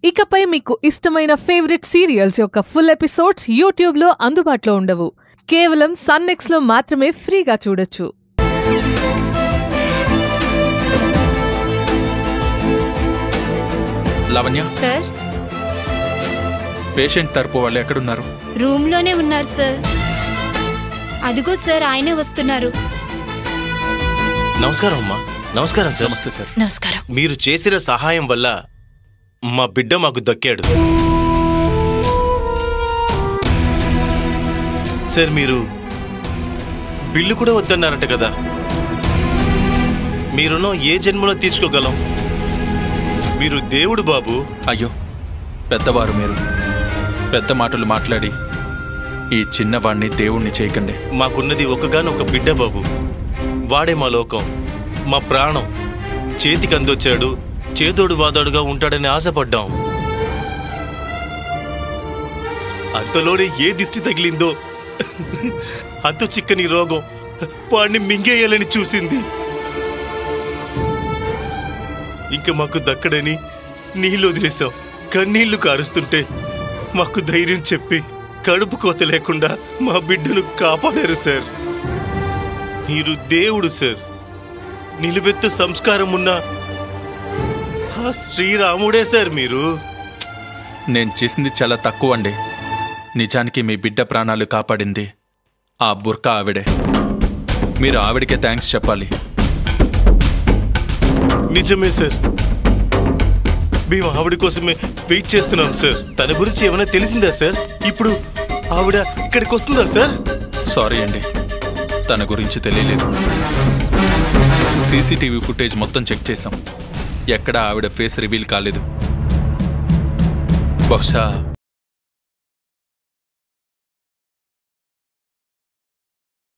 ఇకపై మీకు ఇష్టమైన ఫేవరెట్ సీరియల్స్ యొక్క ఫుల్ ఎపిసోడ్స్ యూట్యూబ్లో అందుబాటులో ఉండవు. కేవలం సన్నెక్స్లో మాత్రమే ఫ్రీగా చూడొచ్చు. లావణ్య సార్, పేషెంట్ తరపు వాళ్ళు ఎక్కడున్నారు? రూమ్ లోనే ఉన్నారు సార్. అదిగో సార్, ఆయనే వస్తున్నారు. నమస్కారం అమ్మా. నమస్కారం సార్. నమస్తే సార్. నమస్కారం. మీరు చేసిన సహాయం వల్ల మా బిడ్డ మాకు దక్కాడు సార్. మీరు బిల్లు కూడా వద్దన్నారట కదా. మీ రుణం ఏ జన్మలో తీర్చుకోగలం? మీరు దేవుడు బాబు. అయ్యో, పెద్దవారు మీరు. పెద్ద మాటలు మాట్లాడి ఈ చిన్నవాణ్ణి దేవుణ్ణి చేయకండి. మాకున్నది ఒకగానొక బిడ్డ బాబు. వాడే మా లోకం, మా ప్రాణం. చేతికి అందొచ్చాడు, చేదోడు వాదాడుగా ఉంటాడని ఆశపడ్డాం. అంతలోనే ఏ దిష్టి తగిలిందో అంత చిక్కని రోగం వాడిని మింగేయాలని చూసింది. ఇంక మాకు దక్కడని నీళ్ళు వదిలేసాం. కన్నీళ్లు కారుస్తుంటే మాకు ధైర్యం చెప్పి కడుపు కోత లేకుండా మా బిడ్డను కాపాడారు సార్. మీరు దేవుడు సార్. నిలువెత్తు సంస్కారం ఉన్న ఆ శ్రీరాముడే సార్ మీరు. నేను చేసింది చాలా తక్కువ అండి. నిజానికి మీ బిడ్డ ప్రాణాలు కాపాడింది ఆ బుర్కా ఆవిడే. మీరు ఆవిడకే థ్యాంక్స్ చెప్పాలి. నిజమే సార్. మేము ఆవిడ కోసమే వెయిట్ చేస్తున్నాం సార్. తన గురించి ఏమైనా తెలిసిందా సార్? ఇప్పుడు ఆవిడ ఇక్కడికి వస్తుందా సార్? సారీ అండి, తన గురించి తెలియలేదు. సీసీటీవీ ఫుటేజ్ మొత్తం చెక్ చేశాం. ఎక్కడా ఆవిడ ఫేస్ రివీల్ కాలేదు. బహుశా